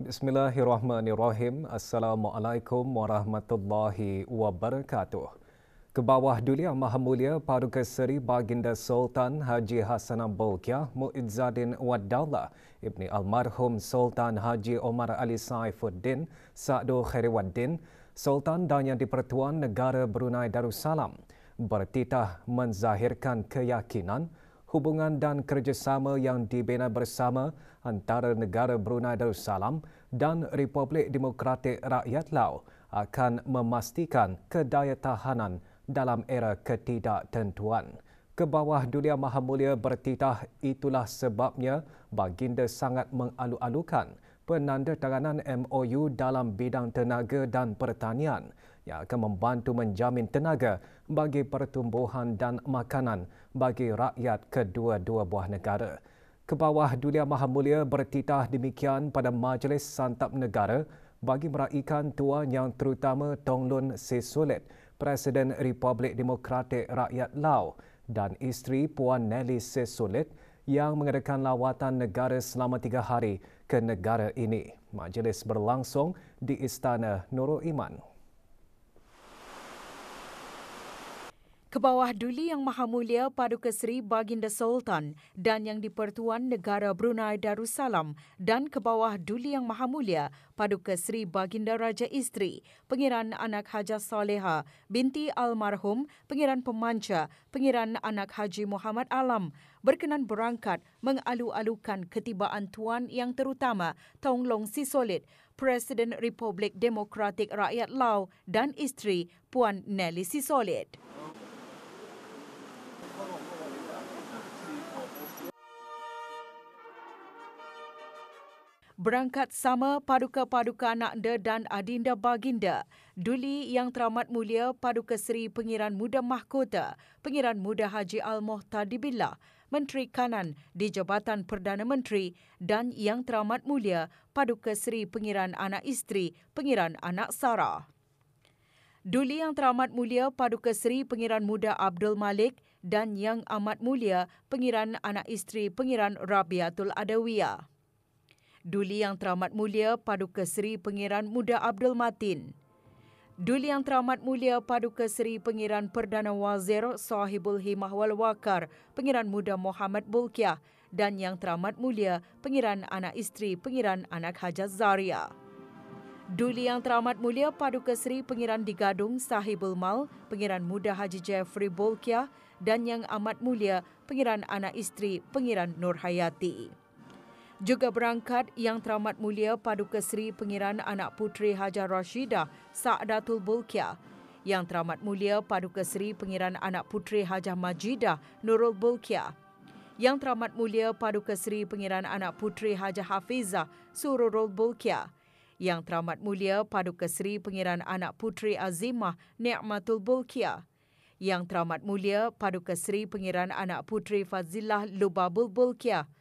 Bismillahirrahmanirrahim. Assalamualaikum warahmatullahi wabarakatuh. Kebawah Duli Yang Maha Mulia Paduka Seri Baginda Sultan Haji Hassanah Bolkiah Muizzaddin Wad-Daulah Ibni Almarhum Sultan Haji Omar Ali Saifuddin Sa'du Khairiwaddin Sultan dan Yang di-Pertuan Negara Brunei Darussalam bertitah menzahirkan keyakinan hubungan dan kerjasama yang dibina bersama antara negara Brunei Darussalam dan Republik Demokratik Rakyat Lao akan memastikan kedayatahanan dalam era ketidaktentuan. Kebawah Duli Yang Maha Mulia bertitah itulah sebabnya baginda sangat mengalu-alukan penandatanganan MOU dalam bidang tenaga dan pertanian yang akan membantu menjamin tenaga bagi pertumbuhan dan makanan bagi rakyat kedua-dua buah negara. Kebawah Duli Yang Maha Mulia bertitah demikian pada Majlis Santap Negara bagi meraikan Tuan Yang Terutama Tong Lun Sisulit, Presiden Republik Demokratik Rakyat Lao dan isteri Puan Nelly Sisulit yang mengadakan lawatan negara selama 3 hari ke negara ini. Majlis berlangsung di Istana Nurul Iman. Kebawah Duli Yang Maha Mulia Paduka Seri Baginda Sultan dan Yang di-Pertuan Negara Brunei Darussalam dan Kebawah Duli Yang Maha Mulia Paduka Seri Baginda Raja Isteri Pengiran Anak Hajah Saleha binti almarhum Pengiran Pemanca Pengiran Anak Haji Muhammad Alam berkenan berangkat mengalu-alukan ketibaan Tuan Yang Terutama Tong Lun Sisulit, Presiden Republik Demokratik Rakyat Lao dan isteri Puan Nelly Sisulit. Berangkat sama paduka-paduka anakda dan adinda baginda, Duli Yang Teramat Mulia Paduka Seri Pengiran Muda Mahkota, Pengiran Muda Haji Al-Muhtadi Billah, Menteri Kanan di Jabatan Perdana Menteri dan Yang Teramat Mulia Paduka Seri Pengiran Anak Isteri, Pengiran Anak Sara. Duli Yang Teramat Mulia Paduka Seri Pengiran Muda Abdul Malik dan Yang Amat Mulia Pengiran Anak Isteri Pengiran Rabiatul Adawiyah. Duli Yang Teramat Mulia Paduka Seri Pengiran Muda Abdul Matin. Duli Yang Teramat Mulia Paduka Seri Pengiran Perdana Wazir Sahibul Himah wal Waqar Pengiran Muda Muhammad Bolkiah dan Yang Teramat Mulia Pengiran Anak Isteri Pengiran Anak Hajat Zaria. Duli Yang Teramat Mulia Paduka Seri Pengiran Digadung Sahibul Mal Pengiran Muda Haji Jeffrey Bolkiah dan Yang Amat Mulia Pengiran Anak Isteri Pengiran Nur Hayati. Juga berangkat Yang Teramat Mulia Paduka Seri Pengiran Anak Puteri Hajar Rashidah Sa'datul Bolkiah, Yang Teramat Mulia Paduka Seri Pengiran Anak Puteri Hajah Majidah Nurul Bolkiah, Yang Teramat Mulia Paduka Seri Pengiran Anak Puteri Hajah Hafizah Sururul Bolkiah, Yang Teramat Mulia Paduka Seri Pengiran Anak Puteri Azimah Ni'matul Bolkiah, Yang Teramat Mulia Paduka Seri Pengiran Anak Puteri Fazilah Lubabul Bolkiah,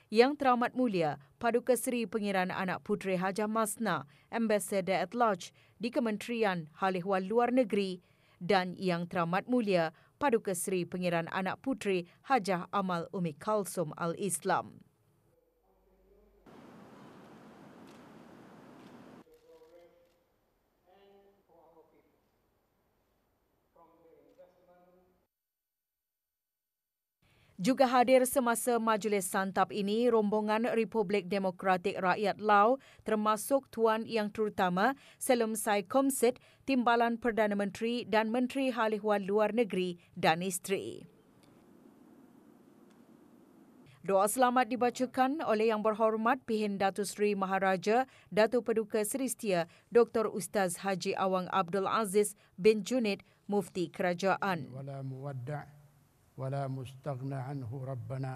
Yang Teramat Mulia Paduka Seri Pengiran Anak Puteri Hajah Masna, Ambassador at Large di Kementerian Hal Ehwal Luar Negeri dan Yang Teramat Mulia Paduka Seri Pengiran Anak Puteri Hajah Amal Umi Kalsum Al-Islam. Juga hadir semasa majlis santap ini rombongan Republik Demokratik Rakyat Lao termasuk Tuan Yang Terutama Selum Sai Komsit, Timbalan Perdana Menteri dan Menteri Hal Ehwal Luar Negeri dan isteri. Doa selamat dibacakan oleh Yang Berhormat Pihin Datuk Seri Maharaja Datuk Paduka Seri Setia Dr. Ustaz Haji Awang Abdul Aziz bin Junid, Mufti Kerajaan. ولا مستغنى عنه ربنا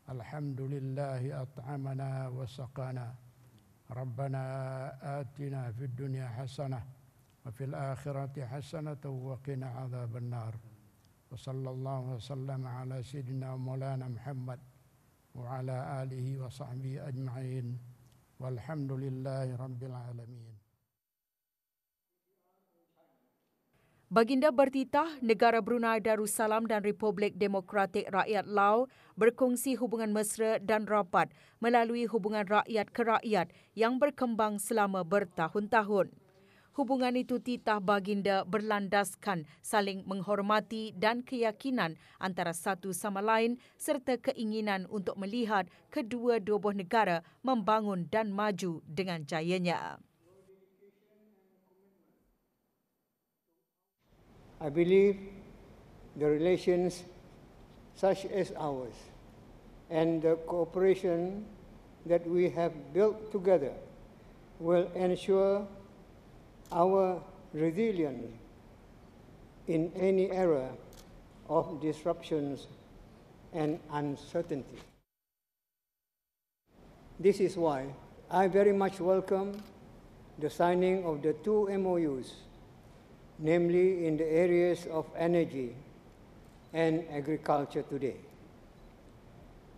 الحمد لله أطعمنا وسقانا ربنا آتنا في الدنيا حسنة وفي الآخرة حسنة وقنا عذاب النار وصلى الله وسلم على سيدنا مولانا محمد وعلى آله وصحبه أجمعين والحمد لله رب العالمين. Baginda bertitah negara Brunei Darussalam dan Republik Demokratik Rakyat Lao berkongsi hubungan mesra dan rapat melalui hubungan rakyat ke rakyat yang berkembang selama bertahun-tahun. Hubungan itu titah baginda berlandaskan saling menghormati dan keyakinan antara satu sama lain serta keinginan untuk melihat kedua-dua buah negara membangun dan maju dengan jayanya. I believe the relations such as ours and the cooperation that we have built together will ensure our resilience in any era of disruptions and uncertainty. This is why I very much welcome the signing of the two MOUs, namely in the areas of energy and agriculture today.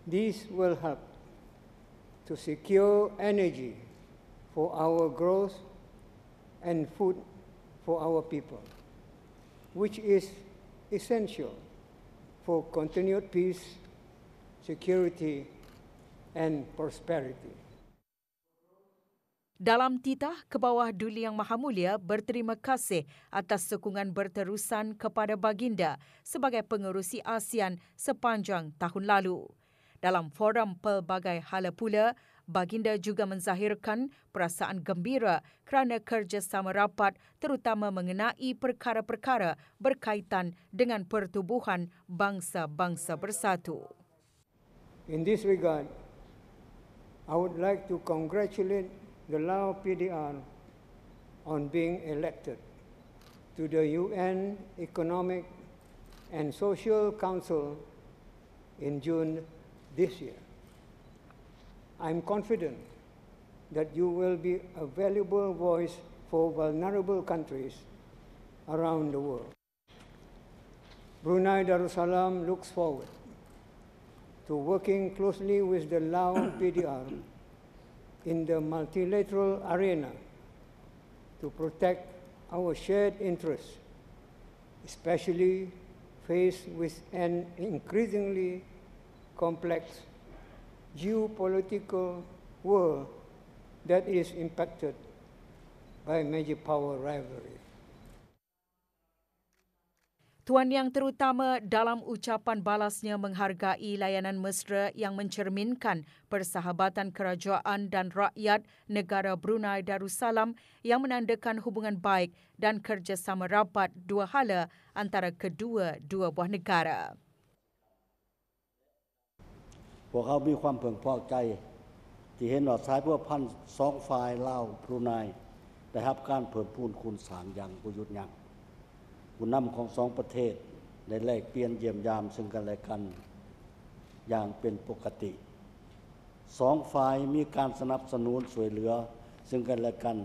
These will help to secure energy for our growth and food for our people, which is essential for continued peace, security, and prosperity. Dalam titah ke bawah Duli Yang Maha Mulia berterima kasih atas sokongan berterusan kepada baginda sebagai pengerusi ASEAN sepanjang tahun lalu. Dalam forum pelbagai hala pula, baginda juga menzahirkan perasaan gembira kerana kerjasama rapat terutama mengenai perkara-perkara berkaitan dengan pertubuhan bangsa-bangsa bersatu. In this regard, I would like to congratulate the Lao PDR on being elected to the UN Economic and Social Council in June this year. I'm confident that you will be a valuable voice for vulnerable countries around the world. Brunei Darussalam looks forward to working closely with the Lao PDR in the multilateral arena to protect our shared interests, especially faced with an increasingly complex geopolitical world that is impacted by major power rivalry. Tuan Yang terutama dalam ucapan balasnya menghargai layanan mesra yang mencerminkan persahabatan kerajaan dan rakyat negara Brunei Darussalam yang menandakan hubungan baik dan kerjasama rapat dua hala antara kedua-dua buah negara. พวกเขามีความพึงพอใจที่เห็นว่าสายพัวพันสองฝ่ายลาวบรูไนได้รับการเพิ่มพูนคูณสร้างอย่างบ่หยุดยั้งผู้นำของสองประเทศได้แลกเปลี่ยนเยี่ยมยามซึ่งกันและกันอย่างเป็นปกติสองฝ่ายมีการสนับสนุนช่วยเหลือซึ่งกันและกัน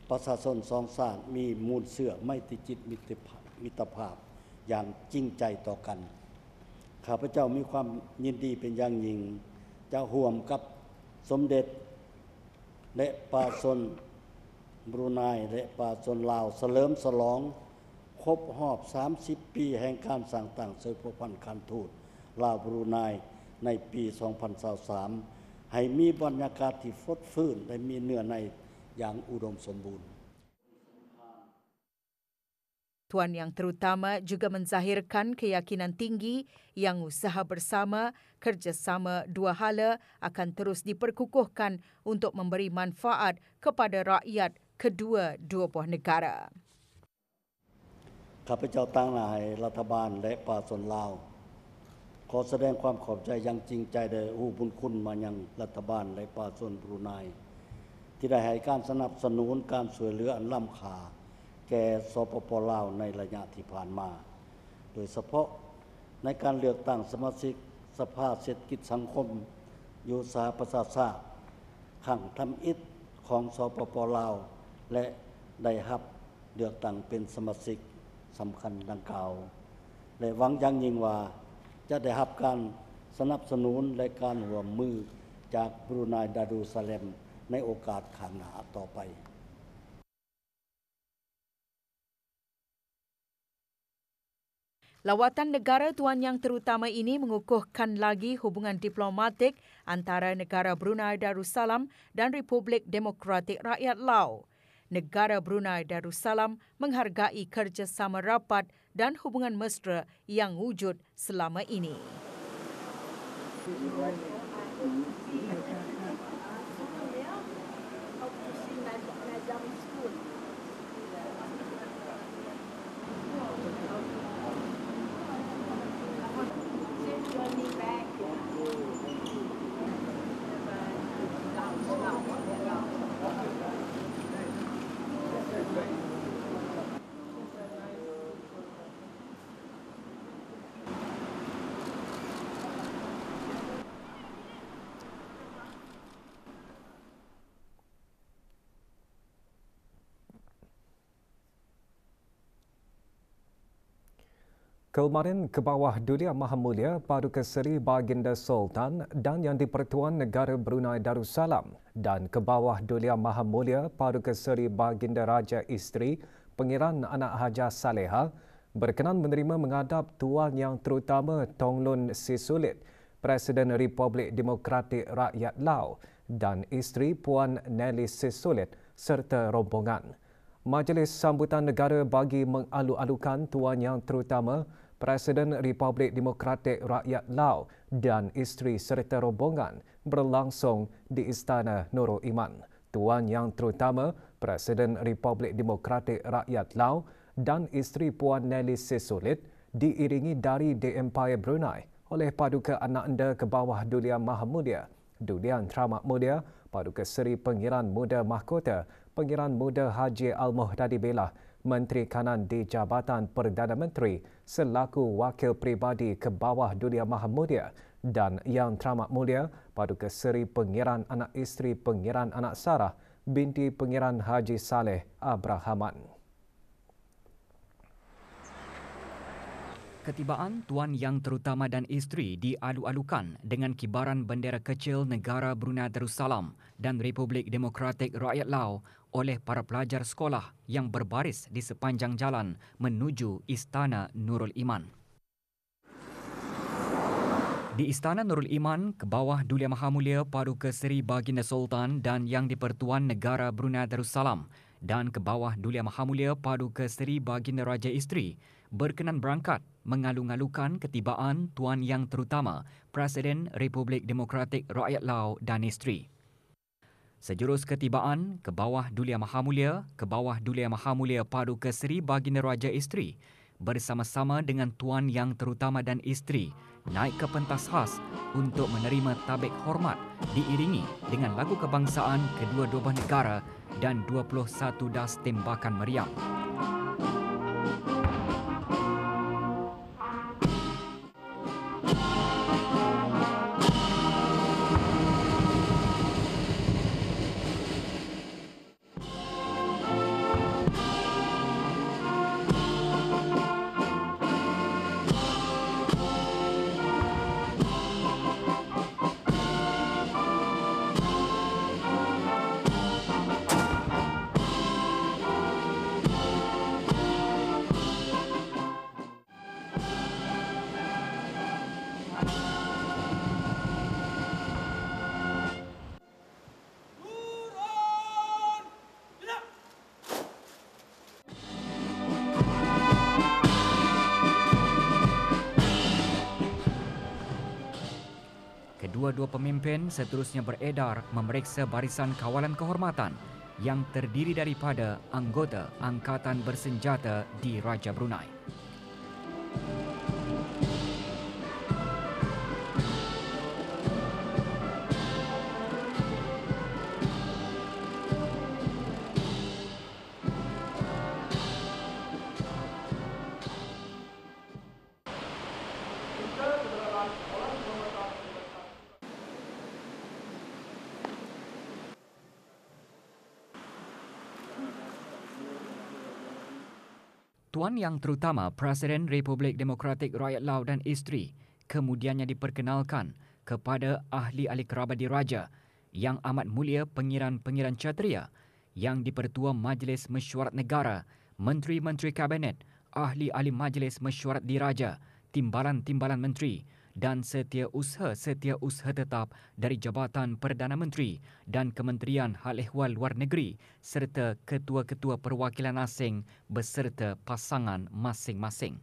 ประชาชนสองชาติมีมูลเชื่อไมตรีจิตมิตรภาพอย่างจริงใจต่อกันข้าพเจ้ามีความยินดีเป็นอย่างยิ่งจะร่วมกับสมเด็จและปาชนบรูไนและปาชนลาวเฉลิมฉลองครบรอบ30 ปีแห่งการสร้างตั้งสถานการทูตลาวบรูไนในปี 2023 ให้มีบรรยากาศที่ฟดฟื้นและมีเนื้อในอย่างอุดมสมบูรณ์ Tuan Yang terutama juga menzahirkan keyakinan tinggi yang usaha bersama, kerjasama dua hala akan terus diperkukuhkan untuk memberi manfaat kepada rakyat kedua-dua buah negara. ข้าพเจ้าตั้งหน้าให้รัฐบาลและประชาชนลาวขอแสดงความขอบใจอย่างจริงใจแด่ผู้บุญคุณมายังรัฐบาลและประชาชนบรูไนที่ได้ให้การสนับสนุนการช่วยเหลืออันล้ำค่าแก่สปป.ลาวในระยะที่ผ่านมาโดยเฉพาะในการเลือกตั้งสมาชิกสภาเศรษฐกิจสังคมอยู่สหประชาชาติครั้งทำอิฐของสปป.ลาวและได้รับเลือกตั้งเป็นสมาชิกสำคัญดังกล่าวและหวังอย่างยิ่งว่าจะได้รับการสนับสนุนและการร่วมมือจากบรูไนดารุสซาเลมในโอกาสข้างหน้าต่อไป Lawatan negara Tuan Yang Terutama ini mengukuhkan lagi hubungan diplomatik antara negara Brunei Darussalam dan Republik Demokratik Rakyat Lao. Negara Brunei Darussalam menghargai kerjasama rapat dan hubungan mesra yang wujud selama ini. Kemarin ke bawah Dulia Maha Mulia Paduka Seri Baginda Sultan dan Yang di-Pertuan Negara Brunei Darussalam dan ke bawah Dulia Maha Mulia Paduka Seri Baginda Raja Isteri Pengiran Anak Hajah Saleha berkenan menerima menghadap Tuan Yang Terutama Tonglun Sisulit, Presiden Republik Demokratik Rakyat Lao dan isteri Puan Nelly Sisulit serta rombongan. Majlis Sambutan Negara bagi mengalu-alukan Tuan Yang Terutama Presiden Republik Demokratik Rakyat Lao dan isteri serta rombongan berlangsung di Istana Nurul Iman. Tuan Yang Terutama Presiden Republik Demokratik Rakyat Lao dan isteri Puan Nelly Sisulit diiringi dari The Empire Brunei oleh Paduka Anak Anda ke bawah Dulia Maha Mulia, Dulian Teramat Mulia Paduka Seri Pengiran Muda Mahkota Pengiran Muda Haji Al-Muhtadi Billah, Menteri Kanan di Jabatan Perdana Menteri selaku Wakil Pribadi ke bawah Dulia Maha Mulia dan Yang Teramat Mulia Paduka Seri Pengiran Anak Isteri Pengiran Anak Sarah binti Pengiran Haji Saleh Abrahaman. Ketibaan Tuan Yang Terutama dan isteri dialu-alukan dengan kibaran bendera kecil negara Brunei Darussalam dan Republik Demokratik Rakyat Lao oleh para pelajar sekolah yang berbaris di sepanjang jalan menuju Istana Nurul Iman. Di Istana Nurul Iman, ke bawah Dulia Maha Mulia Paduka Seri Baginda Sultan dan Yang di-Pertuan Negara Brunei Darussalam dan ke bawah Dulia Maha Mulia Paduka Seri Baginda Raja Isteri berkenan berangkat mengalu-alukan ketibaan Tuan Yang Terutama Presiden Republik Demokratik Rakyat Lao dan isteri. Sejurus ketibaan ke bawah Dulia Maha Mulia, ke bawah Dulia Maha Mulia Paduka Seri Baginda Raja Isteri bersama-sama dengan Tuan Yang Terutama dan isteri naik ke pentas khas untuk menerima tabik hormat diiringi dengan lagu kebangsaan kedua-dua belah negara dan 21 das tembakan meriam. Kedua-dua pemimpin seterusnya beredar memeriksa barisan kawalan kehormatan yang terdiri daripada anggota Angkatan Bersenjata di Raja Brunei. Tuan Yang Terutama Presiden Republik Demokratik Rakyat Lao dan isteri kemudiannya diperkenalkan kepada ahli-ahli kerabat diraja Yang Amat Mulia Pengiran-Pengiran Cateria, Yang di-Pertua Majlis Mesyuarat Negara, Menteri-Menteri Kabinet, ahli-ahli Majlis Mesyuarat Diraja, timbalan-timbalan menteri dan setiausaha tetap dari Jabatan Perdana Menteri dan Kementerian Hal Ehwal Luar Negeri serta ketua-ketua perwakilan asing beserta pasangan masing-masing.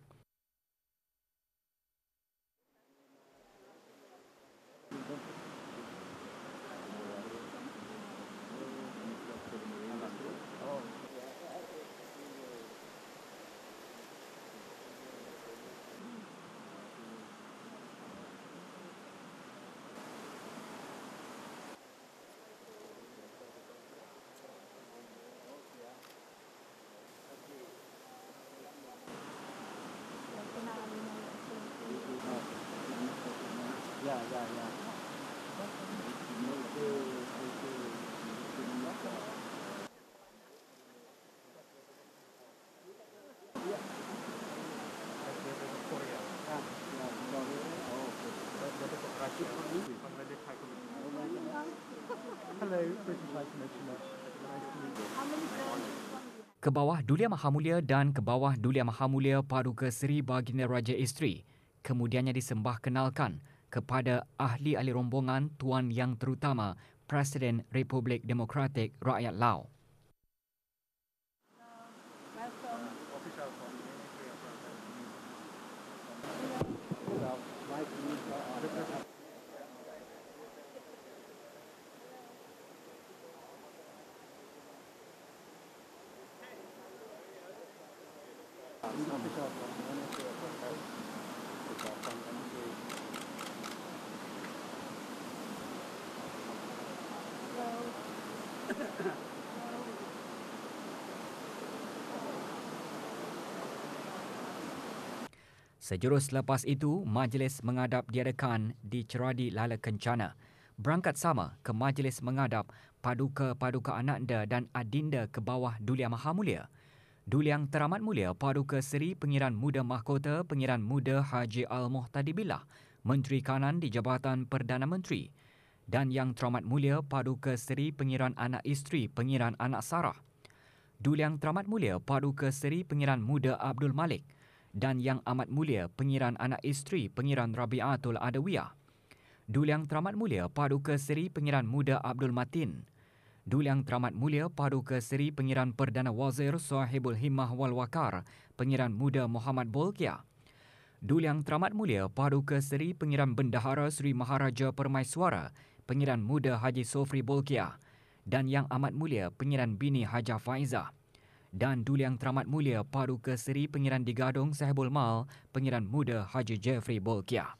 Kebawah Dulia Mahamulia dan Kebawah Dulia Mahamulia Paduka Seri Baginda Raja Isteri kemudiannya disembah kenalkan kepada ahli-ahli rombongan Tuan Yang Terutama Presiden Republik Demokratik Rakyat Lao. Sejurus lepas itu, majlis mengadap diadakan di Ceradi Lala Kencana. Berangkat sama ke majlis mengadap Paduka-Paduka Ananda dan Adinda Kebawah Dulia Mahamulia. Duli Yang Teramat Mulia Paduka Seri Pengiran Muda Mahkota Pengiran Muda Haji Al-Muhtadi Billah, Menteri Kanan di Jabatan Perdana Menteri. Dan Yang Teramat Mulia Paduka Seri Pengiran Anak Isteri Pengiran Anak Sarah. Duli Yang Teramat Mulia Paduka Seri Pengiran Muda Abdul Malik. Dan Yang Amat Mulia Pengiran Anak Isteri Pengiran Rabiatul Adawiyah. Duli Yang Teramat Mulia Paduka Seri Pengiran Muda Abdul Matin. Duli Yang Teramat Mulia Paduka Seri Pengiran Perdana Wazir Sahibul Himmah wal Waqar Pengiran Muda Muhammad Bolkiah. Duli Yang Teramat Mulia Paduka Seri Pengiran Bendahara Sri Maharaja Permaiswara Pengiran Muda Haji Sofri Bolkiah. Dan Yang Amat Mulia Pengiran Bini Hajah Faizah. Dan Duli Yang Teramat Mulia Paduka Seri Pengiran Digadung Sahibul Mal Pengiran Muda Haji Jeffrey Bolkiah.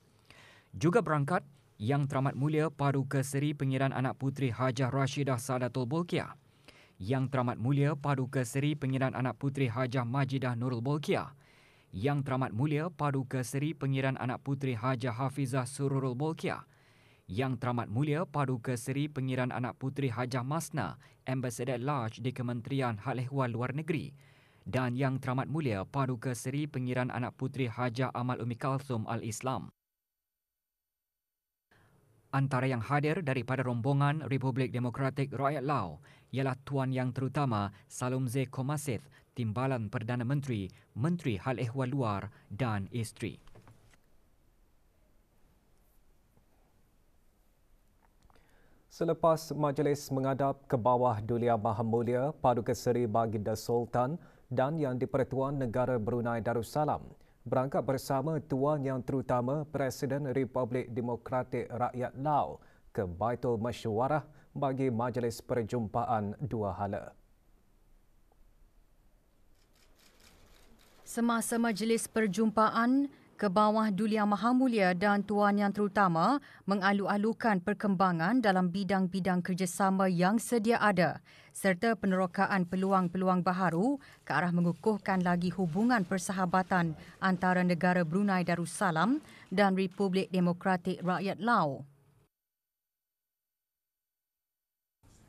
Juga berangkat Yang Teramat Mulia Paduka Seri Pengiran Anak Puteri Hajah Rashidah Sadatul Bolkiah. Yang Teramat Mulia Paduka Seri Pengiran Anak Puteri Hajah Majidah Nurul Bolkiah. Yang Teramat Mulia Paduka Seri Pengiran Anak Puteri Hajah Hafizah Sururul Bolkiah. Yang Teramat Mulia Paduka Seri Pengiran Anak Puteri Hajah Masna, Ambassador Large di Kementerian Hal Ehwal Luar Negeri. Dan Yang Teramat Mulia Paduka Seri Pengiran Anak Puteri Hajah Amal Umi Kalthum Al-Islam. Antara yang hadir daripada rombongan Republik Demokratik Rakyat Lao ialah Tuan Yang Terutama Salomze Komasith, Timbalan Perdana Menteri, Menteri Hal Ehwal Luar dan Isteri. Selepas majlis mengadap Kebawah Dulia Mahamulia Paduka Seri Baginda Sultan dan Yang di-Pertuan Negara Brunei Darussalam, berangkat bersama Tuan Yang Terutama Presiden Republik Demokratik Rakyat Lao ke Baitul Mesyuarah bagi majlis perjumpaan dua hala. Semasa majlis perjumpaan, Kebawah Dulia Mahamulia dan Tuan Yang Terutama mengalu-alukan perkembangan dalam bidang-bidang kerjasama yang sedia ada serta penerokaan peluang-peluang baharu ke arah mengukuhkan lagi hubungan persahabatan antara negara Brunei Darussalam dan Republik Demokratik Rakyat Lao.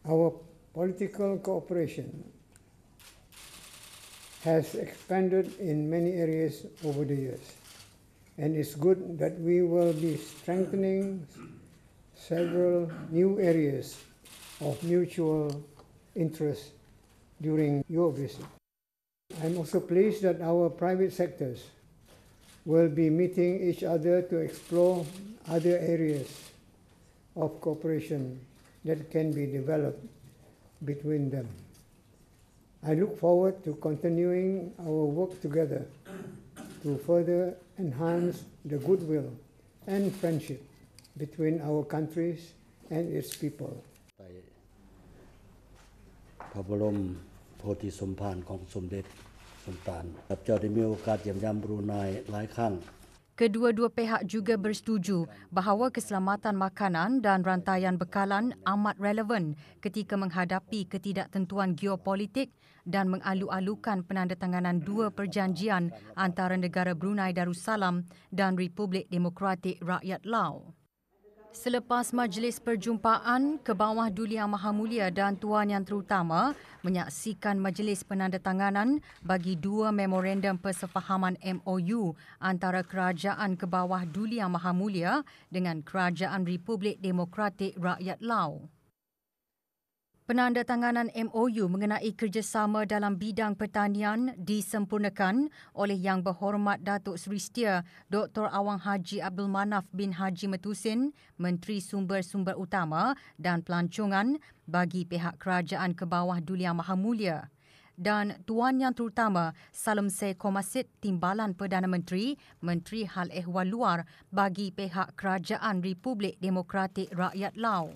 Our political cooperation has expanded in many areas over the years. And it's good that we will be strengthening several new areas of mutual interest during your visit. I'm also pleased that our private sectors will be meeting each other to explore other areas of cooperation that can be developed between them. I look forward to continuing our work together to further enhance the goodwill and friendship between our countries and its people. พระบรมโพธิสมภารของสมเด็จสุลต่านเจ้าได้มีโอกาสเยี่ยมยามบรูไนหลายครั้ง Kedua-dua pihak juga bersetuju bahawa keselamatan makanan dan rantaian bekalan amat relevan ketika menghadapi ketidaktentuan geopolitik dan mengalu-alukan penandatanganan dua perjanjian antara negara Brunei Darussalam dan Republik Demokratik Rakyat Lao. Selepas majlis perjumpaan, Kebawah Duli Yang Maha Mulia dan Tuan Yang Terutama menyaksikan majlis penandatanganan bagi dua memorandum persefahaman MOU antara Kerajaan Kebawah Duli Yang Maha Mulia dengan Kerajaan Republik Demokratik Rakyat Lao. Penandatanganan MOU mengenai kerjasama dalam bidang pertanian disempurnakan oleh Yang Berhormat Datuk Seri Setia Dr. Awang Haji Abdul Manaf bin Haji Metusin, Menteri Sumber-Sumber Utama dan Pelancongan bagi pihak Kerajaan Kebawah Duli Yang Maha Mulia. Dan Tuan Yang Terutama Salam Se Komasit Timbalan Perdana Menteri, Menteri Hal Ehwal Luar bagi pihak Kerajaan Republik Demokratik Rakyat Lao.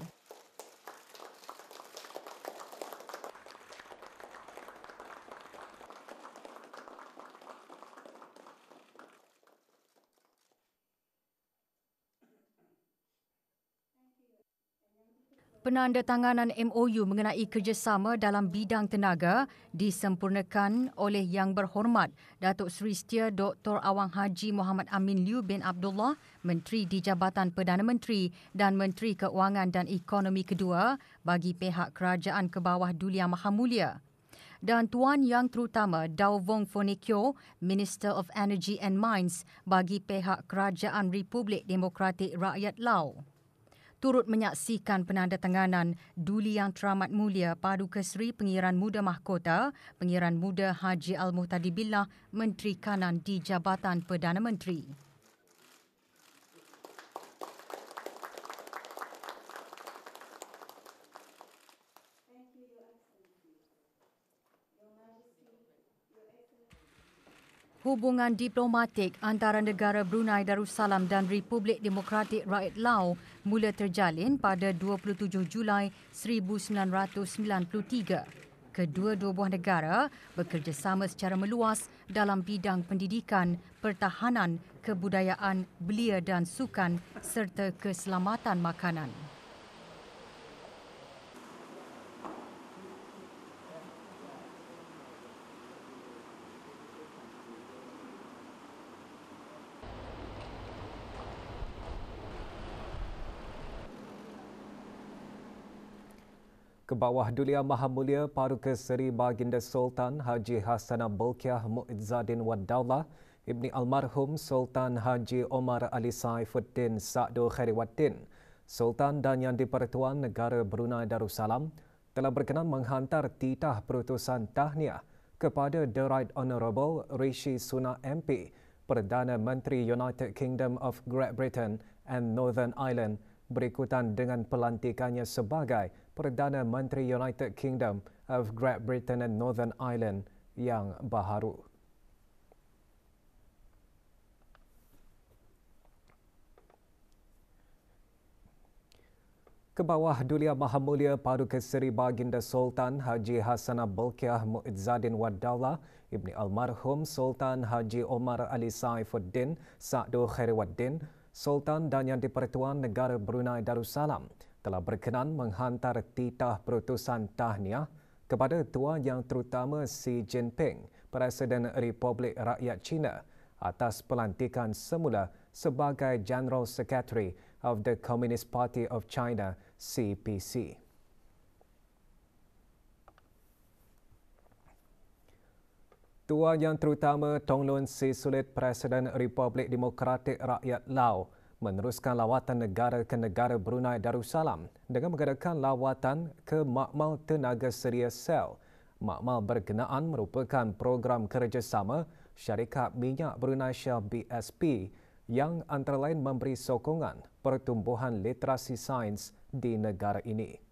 Penandatanganan MOU mengenai kerjasama dalam bidang tenaga disempurnakan oleh Yang Berhormat Datuk Seri Setia Dr. Awang Haji Muhammad Amin Liu bin Abdullah, Menteri di Jabatan Perdana Menteri dan Menteri Keuangan dan Ekonomi kedua bagi pihak Kerajaan Kebawah Duli Yang Maha Mulia. Dan Tuan Yang Terutama Daw Vong Fonekyo, Minister of Energy and Mines bagi pihak Kerajaan Republik Demokratik Rakyat Lao. Turut menyaksikan penandatanganan Duli Yang Teramat Mulia Paduka Seri Pengiran Muda Mahkota, Pengiran Muda Haji Al-Muhtadi Billah, Menteri Kanan di Jabatan Perdana Menteri. Hubungan diplomatik antara negara Brunei Darussalam dan Republik Demokratik Rakyat Lao mula terjalin pada 27 Julai 1993. Kedua-dua buah negara bekerjasama secara meluas dalam bidang pendidikan, pertahanan, kebudayaan, belia dan sukan serta keselamatan makanan. Kebawah Duli Yang Maha Mulia Paduka Seri Baginda Sultan Haji Hassanah Bolkiah Muizzadin Wad Daulah Ibni Almarhum Sultan Haji Omar Ali Saifuddin Sa'du Khairiwaddin, Sultan dan Yang di-Pertuan Negara Brunei Darussalam telah berkenan menghantar titah perutusan tahniah kepada The Right Honourable Rishi Sunak MP, Perdana Menteri United Kingdom of Great Britain and Northern Ireland berikutan dengan pelantikannya sebagai Perdana Menteri United Kingdom of Great Britain and Northern Ireland yang baharu. Kebawah Duli Yang Maha Mulia Paduka Seri Baginda Sultan Haji Hassanah Bolkiah Muizzadin Wad Daulah Ibni Almarhum Sultan Haji Omar Ali Saifuddin Sa'du Khairiwaddin, Sultan dan Yang di-Pertuan Negara Brunei Darussalam telah berkenan menghantar titah perutusan tahniah kepada Tuan Yang Terutama Xi Jinping, Presiden Republik Rakyat China, atas pelantikan semula sebagai General Secretary of the Communist Party of China, CPC. Tuan Yang Terutama Tong Loon Si Sulit, Presiden Republik Demokratik Rakyat Lao, meneruskan lawatan negara ke negara Brunei Darussalam dengan mengadakan lawatan ke Makmal Tenaga Seria Sel Makmal berkenaan merupakan program kerjasama syarikat minyak Brunei Shell BSP yang antara lain memberi sokongan pertumbuhan literasi sains di negara ini.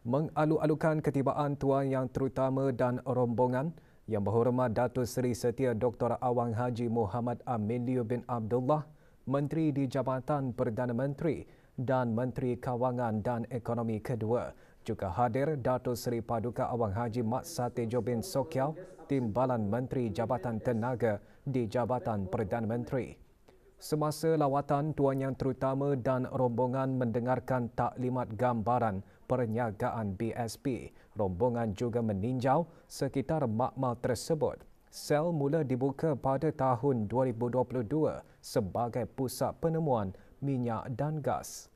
Mengalu-alukan ketibaan Tuan Yang Terutama dan rombongan Yang Berhormat Datuk Seri Setia Dr. Awang Haji Muhammad Amelio bin Abdullah, Menteri di Jabatan Perdana Menteri dan Menteri Kawangan dan Ekonomi kedua, juga hadir Datuk Seri Paduka Awang Haji Mat Satejo bin Sokiau, Timbalan Menteri Jabatan Tenaga di Jabatan Perdana Menteri. Semasa lawatan, Tuan Yang Terutama dan rombongan mendengarkan taklimat gambaran perniagaan BSP. Rombongan juga meninjau sekitar makmal tersebut. Sel mula dibuka pada tahun 2022 sebagai pusat penemuan minyak dan gas.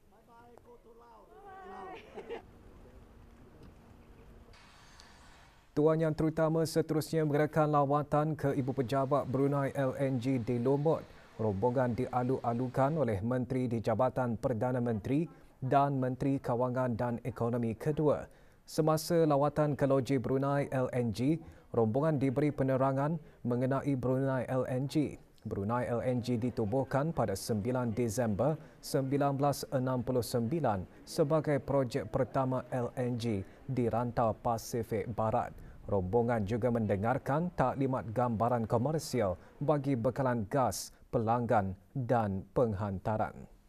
Tuan Yang Terutama seterusnya menggerakkan lawatan ke Ibu Pejabat Brunei LNG di Lombok. Rombongan dialu-alukan oleh Menteri di Jabatan Perdana Menteri dan Menteri Kawangan dan Ekonomi kedua. Semasa lawatan ke loji Brunei LNG, rombongan diberi penerangan mengenai Brunei LNG. Brunei LNG ditubuhkan pada 9 Disember 1969 sebagai projek pertama LNG di rantau Pasifik Barat. Rombongan juga mendengarkan taklimat gambaran komersial bagi bekalan gas, pelanggan dan penghantaran.